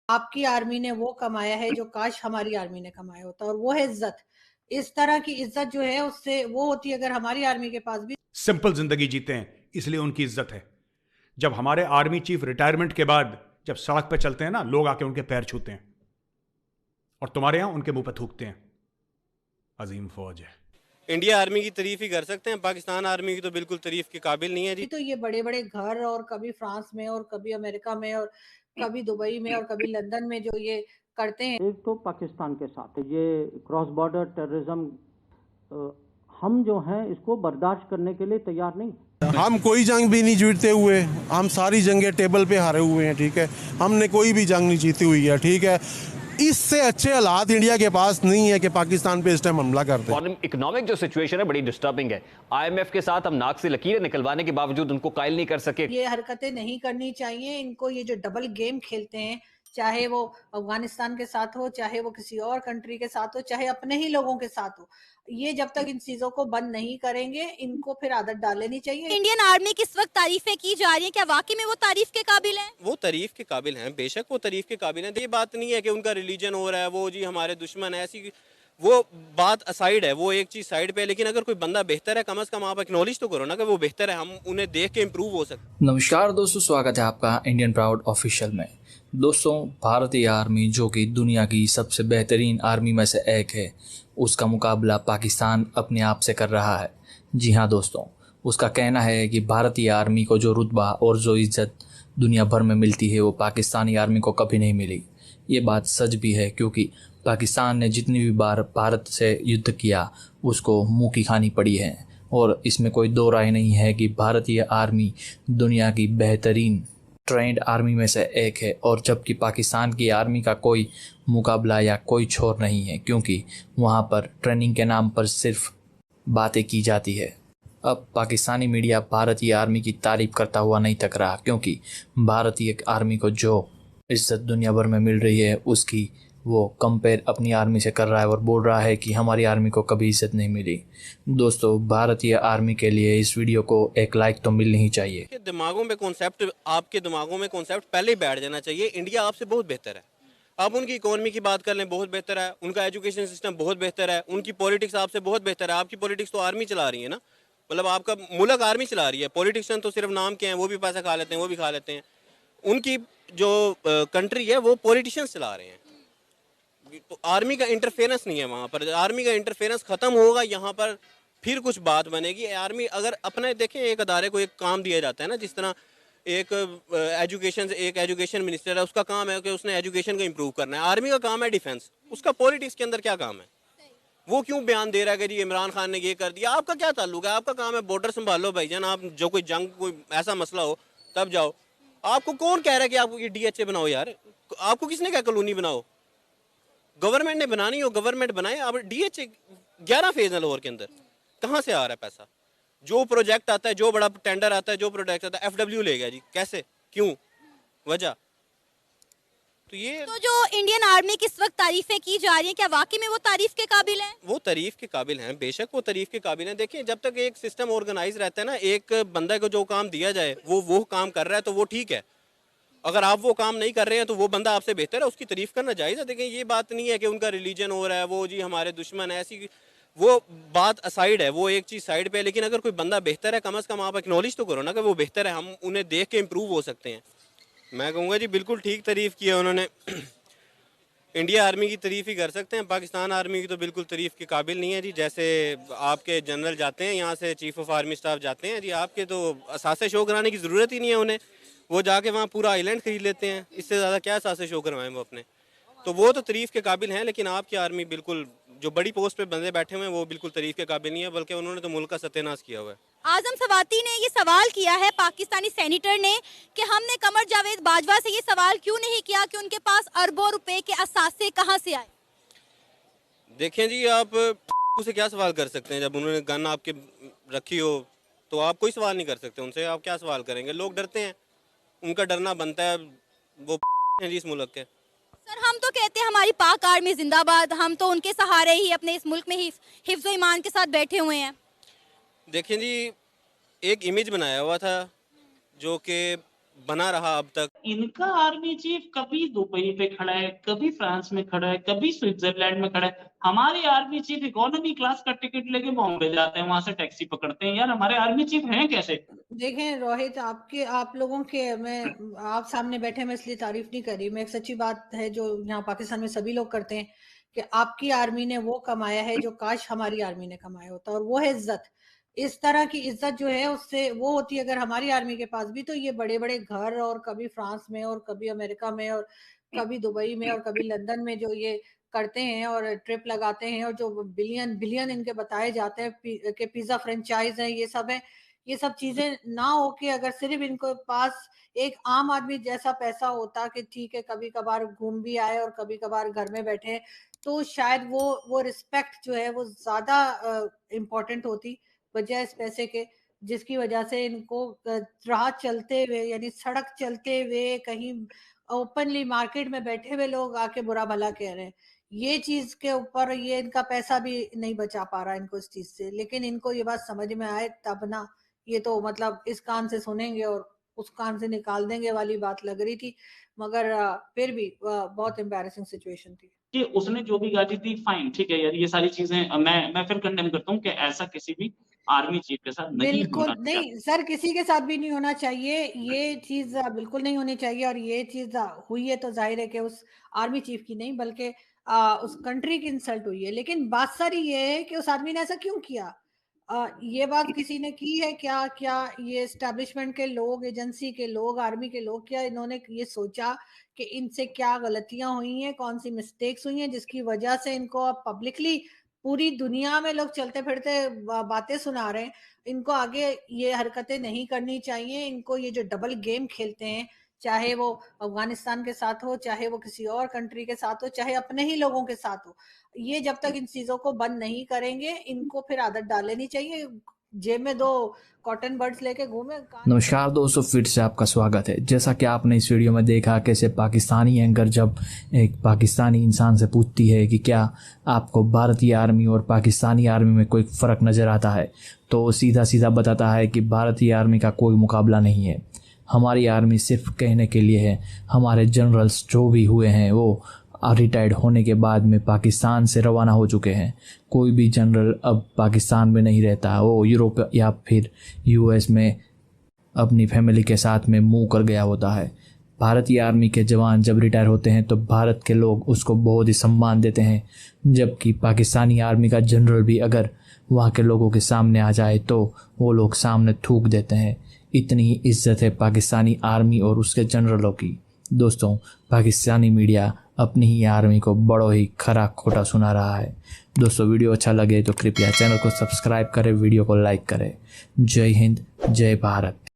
आपकी आर्मी ने वो कमाया है जो काश हमारी आर्मी ने कमाया होता, और वो है इज्जत। इस तरह की इज्जत जो है उससे वो होती है अगर हमारी आर्मी के पास भी। सिंपल जिंदगी जीते हैं इसलिए उनकी इज्जत है। जब हमारे आर्मी चीफ रिटायरमेंट के बाद जब सड़क पे चलते हैं ना, लोग आके उनके पैर छूते हैं और तुम्हारे यहां उनके मुंह पे थूकते हैं। अजीम फौज है। इंडिया आर्मी की तारीफ ही कर सकते हैं, पाकिस्तान आर्मी की तो बिल्कुल तारीफ के काबिल नहीं है जी। तो ये बड़े बड़े घर, और कभी फ्रांस में और कभी अमेरिका में और कभी दुबई में और कभी लंदन में जो ये करते हैं। एक तो पाकिस्तान के साथ ये क्रॉस बॉर्डर टेररिज्म, हम जो हैं इसको बर्दाश्त करने के लिए तैयार नहीं। हम कोई जंग भी नहीं जीतते हुए, हम सारी जंगें टेबल पे हारे हुए हैं, ठीक है। हमने कोई भी जंग नहीं जीती हुई है, ठीक है। इससे अच्छे हालात इंडिया के पास नहीं है कि पाकिस्तान पे इस टाइम हमला कर दे। फॉरेन इकोनॉमिक जो सिचुएशन है बड़ी डिस्टर्बिंग है। आईएमएफ के साथ हम नाक से लकीरें निकलवाने के बावजूद उनको कायल नहीं कर सके। ये हरकतें नहीं करनी चाहिए इनको। ये जो डबल गेम खेलते हैं, चाहे वो अफगानिस्तान के साथ हो, चाहे वो किसी और कंट्री के साथ हो, चाहे अपने ही लोगों के साथ हो, ये जब तक इन चीजों को बंद नहीं करेंगे, इनको फिर आदत डाल लेनी चाहिए। इंडियन आर्मी की इस वक्त तारीफें की जा रही हैं, क्या वाकई में वो तारीफ के काबिल हैं? वो तारीफ के काबिल हैं, बेशक वो तारीफ के काबिल हैं। ये बात नहीं है कि उनका रिलीजन हो रहा है, वो जी हमारे दुश्मन है, ऐसी वो बात असाइड है, वो एक चीज़ साइड पे है। लेकिन अगर कोई बंदा बेहतर है, कम से कम आप एक्नॉलेज तो करो ना कि वो बेहतर है, हम उन्हें देख के इम्प्रूव हो सकते। नमस्कार दोस्तों, स्वागत है आपका इंडियन प्राउड ऑफिशियल में। दोस्तों, भारतीय आर्मी जो कि दुनिया की सबसे बेहतरीन आर्मी में से एक है, उसका मुकाबला पाकिस्तान अपने आप से कर रहा है। जी हाँ दोस्तों, उसका कहना है कि भारतीय आर्मी को जो रुतबा और जो इज़्ज़त दुनिया भर में मिलती है वो पाकिस्तानी आर्मी को कभी नहीं मिली। ये बात सच भी है, क्योंकि पाकिस्तान ने जितनी भी बार भारत से युद्ध किया उसको मुँह की खानी पड़ी है, और इसमें कोई दो राय नहीं है कि भारतीय आर्मी दुनिया की बेहतरीन ट्रेंड आर्मी में से एक है। और जबकि पाकिस्तान की आर्मी का कोई मुकाबला या कोई छोर नहीं है, क्योंकि वहाँ पर ट्रेनिंग के नाम पर सिर्फ बातें की जाती है। अब पाकिस्तानी मीडिया भारतीय आर्मी की तारीफ करता हुआ नहीं थक रहा, क्योंकि भारतीय आर्मी को जो इज्जत दुनिया भर में मिल रही है उसकी वो कंपेयर अपनी आर्मी से कर रहा है और बोल रहा है कि हमारी आर्मी को कभी इज्जत नहीं मिली। दोस्तों, भारतीय आर्मी के लिए इस वीडियो को एक लाइक तो मिलनी ही चाहिए। दिमागों में कॉन्सेप्ट, आपके दिमागों में कॉन्सेप्ट पहले ही बैठ जाना चाहिए। इंडिया आपसे बहुत बेहतर है। आप उनकी इकोनॉमी की बात कर लें, बहुत बेहतर है। उनका एजुकेशन सिस्टम बहुत बेहतर है। उनकी पॉलिटिक्स आपसे बहुत बेहतर है। आपकी पॉलिटिक्स तो आर्मी चला रही है ना, मतलब आपका मुल्क आर्मी चला रही है। पॉलिटिशियन तो सिर्फ नाम के हैं, वो भी पैसा खा लेते हैं, वो भी खा लेते हैं। उनकी जो कंट्री है वो पॉलिटिशियंस चला रहे हैं। तो आर्मी का इंटरफेरेंस नहीं है वहाँ पर। आर्मी का इंटरफेरेंस ख़त्म होगा, यहाँ पर फिर कुछ बात बनेगी। आर्मी अगर अपने देखें, एक अदारे को एक काम दिया जाता है ना, जिस तरह एक एजुकेशन मिनिस्टर है, उसका काम है कि उसने एजुकेशन को इम्प्रूव करना है। आर्मी का काम है डिफेंस। उसका पॉलिटिक्स के अंदर क्या काम है? वो क्यों बयान दे रहा है कि जी इमरान खान ने ये कर दिया? आपका क्या ताल्लुक है? आपका काम है बॉर्डर संभालो भाईजान। आप जो कोई जंग, कोई ऐसा मसला हो तब जाओ। आपको कौन कह रहा है कि आप ये DHA बनाओ? यार, आपको किसने कहा कॉलोनी बनाओ? गवर्नमेंट ने बनानी हो, गवर्नमेंट बनाए। अब DHA 11 फेज है लाहौर के अंदर, कहाँ से आ रहा है पैसा? जो प्रोजेक्ट आता है, जो बड़ा टेंडर आता है, जो प्रोजेक्ट आता है, FW ले गया जी। कैसे, क्यों, वजह? तो ये तो जो इंडियन आर्मी की इस वक्त तारीफें की जा रही हैं, क्या वाकई में वो तारीफ के काबिल हैं? वो तारीफ के काबिल हैं, बेशक वो तारीफ के काबिल हैं। देखिए, जब तक एक सिस्टम ऑर्गेनाइज रहता है ना, एक बंदा को जो काम दिया जाए वो काम कर रहा है तो वो ठीक है। अगर आप वो काम नहीं कर रहे हैं तो वो बंदा आपसे बेहतर है, उसकी तारीफ करना जायज़ है। देखिए, ये बात नहीं है कि उनका रिलीजन हो रहा है, वो जी हमारे दुश्मन है, ऐसी वो बात असाइड है, वो एक चीज़ साइड पे है। लेकिन अगर कोई बंदा बेहतर है, कम से कम आप एक्नॉलेज तो करो ना कि वो बेहतर है, हम उन्हें देख के इम्प्रूव हो सकते हैं। मैं कहूँगा जी बिल्कुल ठीक तारीफ़ की है उन्होंने। इंडिया आर्मी की तारीफ़ ही कर सकते हैं, पाकिस्तान आर्मी की तो बिल्कुल तारीफ़ के काबिल नहीं है जी। जैसे आपके जनरल जाते हैं यहाँ से, चीफ ऑफ आर्मी स्टाफ जाते हैं जी, आपके तो असासे शो कराने की ज़रूरत ही नहीं है उन्हें। वो जाके वहाँ पूरा आइलैंड खरीद लेते हैं, इससे ज़्यादा क्या असासे शो करवाएं वो अपने। तो वो तो तारीफ़ के काबिल हैं। लेकिन आपकी आर्मी बिल्कुल, जो बड़ी पोस्ट पे बंदे बैठे हुए हैं, वो बिल्कुल तारीफ़ के काबिल नहीं है, बल्कि उन्होंने तो मुल्क का सत्यानाश किया हुआ है। आजम सवाती ने ये सवाल किया है, पाकिस्तानी सेनेटर ने, कि हमने कमर जावेद बाजवा से ये सवाल क्यों नहीं किया कि उनके पास अरबों रुपए के असासे कहाँ से आए? देखें जी, आप उसे क्या सवाल कर सकते हैं? जब उन्होंने गन आपके रखी हो तो आप कोई सवाल नहीं कर सकते उनसे। आप क्या सवाल करेंगे? लोग डरते हैं, उनका डरना बनता है। वो हैं जी इस मुल्क के। सर, हम तो कहते हैं हमारी पाक आर्मी जिंदाबाद, हम तो उनके सहारे ही अपने इस मुल्क में ही हिफ्ज़ ईमान के साथ बैठे हुए हैं। देखें जी, एक इमेज बनाया हुआ था जो कि बना रहा अब तक। इनका आर्मी चीफ कभी दुबई पे खड़ा है, कभी फ्रांस में खड़ा है, कभी स्विट्जरलैंड में खड़ा है। हमारे आर्मी चीफ इकोनॉमी क्लास का टिकट लेके बॉम्बे जाते हैं, वहां से टैक्सी पकड़ते हैं। यार हमारे आर्मी चीफ हैं कैसे? देखें रोहित, आप लोगों के, मैं आप सामने बैठे मैं इसलिए तारीफ नहीं कर रही, मैं एक सच्ची बात है जो यहाँ पाकिस्तान में सभी लोग करते हैं कि आपकी आर्मी ने वो कमाया है जो काश हमारी आर्मी ने कमाया होता, और वो है इज्जत। इस तरह की इज्जत जो है उससे वो होती है अगर हमारी आर्मी के पास भी, तो ये बड़े बड़े घर, और कभी फ्रांस में और कभी अमेरिका में और कभी दुबई में और कभी लंदन में जो ये करते हैं और ट्रिप लगाते हैं, और जो बिलियन बिलियन इनके बताए जाते हैं कि पिज्जा फ्रेंचाइज है, ये सब है। ये सब चीजें ना हो के अगर सिर्फ इनको पास एक आम आदमी जैसा पैसा होता कि ठीक है कभी कभार घूम भी आए और कभी कभार घर में बैठे, तो शायद वो रिस्पेक्ट जो है वो ज्यादा इम्पोर्टेंट होती बजाय इस पैसे के, जिसकी वजह से इनको राह चलते हुए यानी सड़क चलते हुए कहीं ओपनली मार्केट में बैठे हुए लोग आके बुरा भला कह रहे हैं। ये चीज के ऊपर ये इनका पैसा भी नहीं बचा पा रहा इनको इस चीज से, लेकिन इनको ये बात समझ में आए तब ना, ये तो मतलब इस कान से सुनेंगे और उस कान से निकाल देंगे वाली बात लग रही थी, मगर फिर भी बहुत एम्बैरेसिंग सिचुएशन थी। कि उसने जो भी गाली दी फाइन, ठीक है यार, ये सारी चीजें मैं फिर कंडेम करता हूँ कि ऐसा किसी भी आर्मी चीफ के साथ नहीं बिल्कुल होना चाहिए। नहीं सर, किसी के साथ भी नहीं होना चाहिए, ये चीज बिल्कुल नहीं होनी चाहिए, और ये चीज हुई है तो जाहिर है कि उस आर्मी चीफ की नहीं बल्कि उस कंट्री की इंसल्ट हुई है। लेकिन बात सारी ये है कि उस आदमी ने ऐसा क्यों किया, ये बात किसी ने की है क्या? क्या ये एस्टेब्लिशमेंट के लोग, एजेंसी के लोग, आर्मी के लोग, क्या इन्होंने ये सोचा कि इनसे क्या गलतियां हुई हैं, कौन सी मिस्टेक्स हुई हैं जिसकी वजह से इनको अब पब्लिकली पूरी दुनिया में लोग चलते फिरते बातें सुना रहे हैं? इनको आगे ये हरकतें नहीं करनी चाहिए। इनको ये जो डबल गेम खेलते हैं, चाहे वो अफगानिस्तान के साथ हो, चाहे वो किसी और कंट्री के साथ हो, चाहे अपने ही लोगों के साथ हो, ये जब तक इन चीजों को बंद नहीं करेंगे, इनको फिर आदत डाल लेनी चाहिए। जेब में 2 कॉटन बड्स लेके घूमे। नमस्कार दोस्तों, फिर से आपका स्वागत है। जैसा कि आपने इस वीडियो में देखा कैसे पाकिस्तानी एंकर जब एक पाकिस्तानी इंसान से पूछती है कि क्या आपको भारतीय आर्मी और पाकिस्तानी आर्मी में कोई फ़र्क नज़र आता है, तो सीधा सीधा बताता है कि भारतीय आर्मी का कोई मुकाबला नहीं है। हमारी आर्मी सिर्फ कहने के लिए है। हमारे जनरल्स जो भी हुए हैं वो रिटायर्ड होने के बाद में पाकिस्तान से रवाना हो चुके हैं। कोई भी जनरल अब पाकिस्तान में नहीं रहता, वो यूरोप या फिर यूएस में अपनी फैमिली के साथ में मूव कर गया होता है। भारतीय आर्मी के जवान जब रिटायर होते हैं तो भारत के लोग उसको बहुत ही सम्मान देते हैं, जबकि पाकिस्तानी आर्मी का जनरल भी अगर वहाँ के लोगों के सामने आ जाए तो वो लोग सामने थूक देते हैं। इतनी ही इज्जत है पाकिस्तानी आर्मी और उसके जनरलों की। दोस्तों, पाकिस्तानी मीडिया अपनी ही आर्मी को बड़ो ही खरा खोटा सुना रहा है। दोस्तों, वीडियो अच्छा लगे तो कृपया चैनल को सब्सक्राइब करें, वीडियो को लाइक करें। जय हिंद, जय भारत।